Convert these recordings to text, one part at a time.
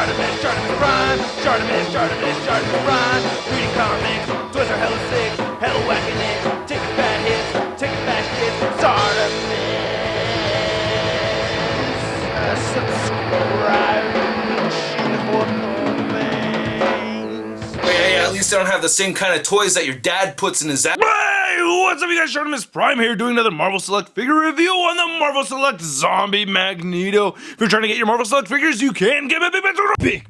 Articulation Prime, Articulation Prime. Reading comics, toys are hella sick, hella whacking it. Taking bad hits, taking back hits. Subscribe. Hey, at least I don't have the same kind of toys that your dad puts in his ass. Hey, what's up, you guys? Articulation Prime here, doing another Marvel Select figure review on the Marvel Select Zombie Magneto. If you're trying to get your Marvel Select figures, you can get big.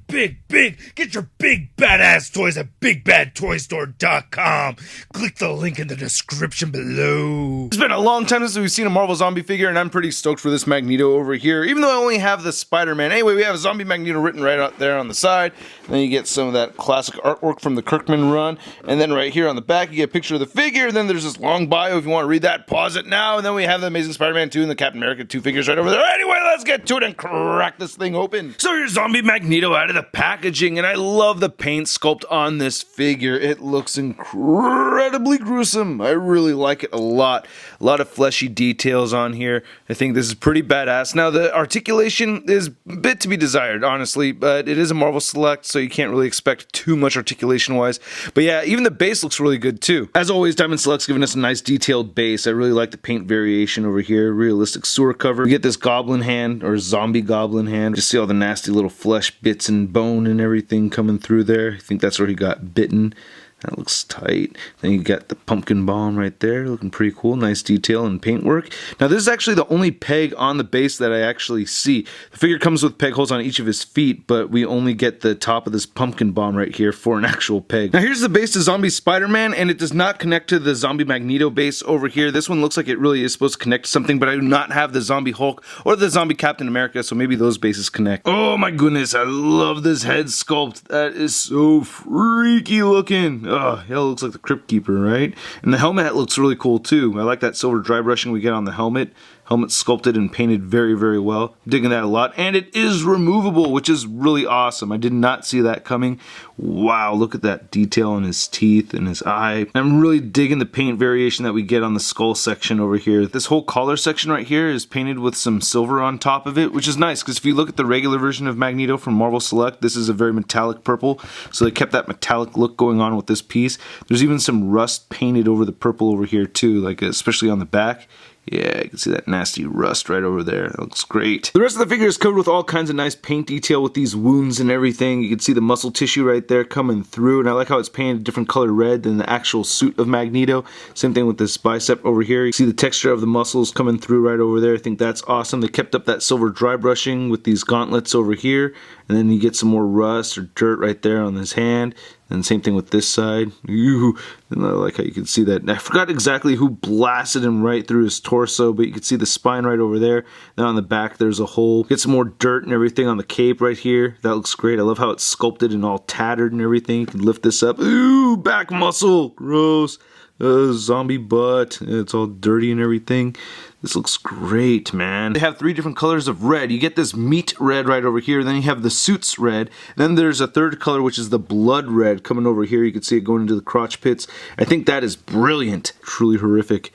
Get your big badass toys at BigBadToyStore.com. Click the link in the description below. It's been a long time since we've seen a Marvel Zombie figure, and I'm pretty stoked for this Magneto over here, even though I only have the Spider-Man. Anyway, we have a Zombie Magneto written right out there on the side. And then you get some of that classic artwork from the Kirkman run. And then right here on the back, you get a picture of the figure. And then there's this long bio. If you want to read that, pause it now. And then we have the Amazing Spider-Man 2 and the Captain America 2 figures right over there. Anyway, let's get to it and crack this thing open. So here's Zombie Magneto out of the packaging. And I love the paint sculpt on this figure. It looks incredibly gruesome. I really like it a lot. A lot of fleshy details on here. I think this is pretty badass. Now, the articulation is a bit to be desired, honestly. But it is a Marvel Select, so you can't really expect too much articulation-wise. But yeah, even the base looks really good, too. As always, Diamond Select's giving us a nice detailed base. I really like the paint variation over here. Realistic sewer cover. We get this goblin hand, or zombie goblin hand. Just see all the nasty little flesh bits and bone and everything coming through there. I think that's where he got bitten. That looks tight. Then you got the pumpkin bomb right there, looking pretty cool. Nice detail and paintwork. Now this is actually the only peg on the base that I actually see. The figure comes with peg holes on each of his feet, but we only get the top of this pumpkin bomb right here for an actual peg. Now here's the base to Zombie Spider-Man, and it does not connect to the Zombie Magneto base over here. This one looks like it really is supposed to connect to something, but I do not have the Zombie Hulk or the Zombie Captain America, so maybe those bases connect. Oh my goodness, I love this head sculpt. That is so freaky looking. Oh, hell, looks like the Crypt Keeper, right? And the helmet looks really cool too. I like that silver dry brushing we get on the helmet. Helmet sculpted and painted very, very well. Digging that a lot. And it is removable, which is really awesome. I did not see that coming. Wow, look at that detail on his teeth and his eye. I'm really digging the paint variation that we get on the skull section over here. This whole collar section right here is painted with some silver on top of it, which is nice, because if you look at the regular version of Magneto from Marvel Select, this is a very metallic purple, so they kept that metallic look going on with this piece. There's even some rust painted over the purple over here too, like especially on the back. Yeah, you can see that nasty rust right over there. That looks great. The rest of the figure is covered with all kinds of nice paint detail with these wounds and everything. You can see the muscle tissue right there coming through, and I like how it's painted a different color red than the actual suit of Magneto. Same thing with this bicep over here. You see the texture of the muscles coming through right over there. I think that's awesome. They kept up that silver dry brushing with these gauntlets over here, and then you get some more rust or dirt right there on his hand. And same thing with this side. Ooh, and I like how you can see that. I forgot exactly who blasted him right through his torso, but you can see the spine right over there. Then on the back there's a hole. Get some more dirt and everything on the cape right here. That looks great. I love how it's sculpted and all tattered and everything. You can lift this up. Ooh, back muscle. Gross. Zombie butt. It's all dirty and everything. This looks great, man. They have 3 different colors of red. You get this meat red right over here. Then you have the suits red. Then there's a third color, which is the blood red coming over here. You can see it going into the crotch pits. I think that is brilliant. Truly horrific.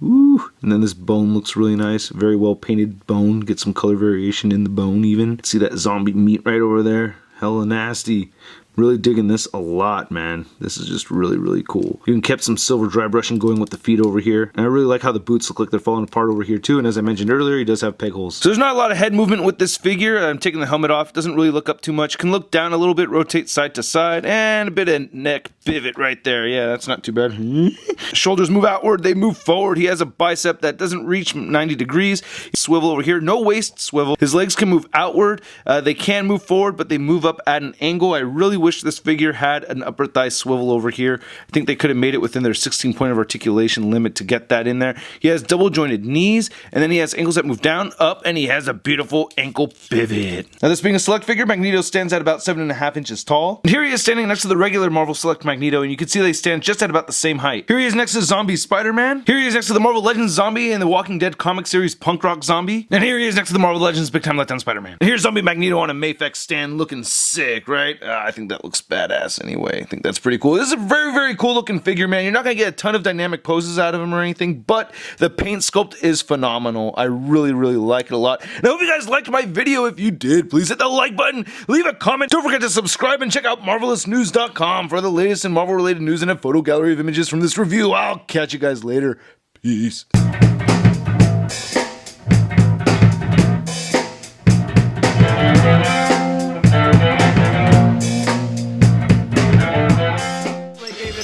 Ooh. And then this bone looks really nice. Very well painted bone. Get some color variation in the bone even. See that zombie meat right over there? Hella nasty. Really digging this a lot, man. This is just really, really cool. You even kept some silver dry brushing going with the feet over here. And I really like how the boots look like they're falling apart over here too. And as I mentioned earlier, he does have peg holes. So there's not a lot of head movement with this figure. I'm taking the helmet off. Doesn't really look up too much. Can look down a little bit, rotate side to side, and a bit of neck pivot right there. Yeah, that's not too bad. Shoulders move outward. They move forward. He has a bicep that doesn't reach 90 degrees. Swivel over here. No waist swivel. His legs can move outward. They can move forward, but they move up at an angle. I really wish this figure had an upper thigh swivel over here. I think they could have made it within their 16 point of articulation limit to get that in there. He has double jointed knees, and then he has ankles that move down, up, and he has a beautiful ankle pivot. Now this being a Select figure, Magneto stands at about 7.5 inches tall. And here he is standing next to the regular Marvel Select Magneto, and you can see they stand just at about the same height. Here he is next to Zombie Spider-Man. Here he is next to the Marvel Legends Zombie and the Walking Dead comic series Punk Rock Zombie. And here he is next to the Marvel Legends Big Time Letdown Spider-Man. And here's Zombie Magneto on a Mafex stand looking sick, right? I think that that looks badass anyway. I think that's pretty cool. This is a very, very cool looking figure, man. You're not going to get a ton of dynamic poses out of him or anything, but the paint sculpt is phenomenal. I really, really like it a lot. And I hope you guys liked my video. If you did, please hit the like button, leave a comment. Don't forget to subscribe and check out MarvelousNews.com for the latest in Marvel-related news and a photo gallery of images from this review. I'll catch you guys later. Peace.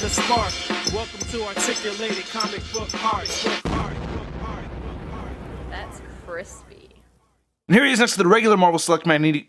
Spark. Welcome to Articulated Comic Book Art. That's crispy. And here he is next to the regular Marvel Select Magneti.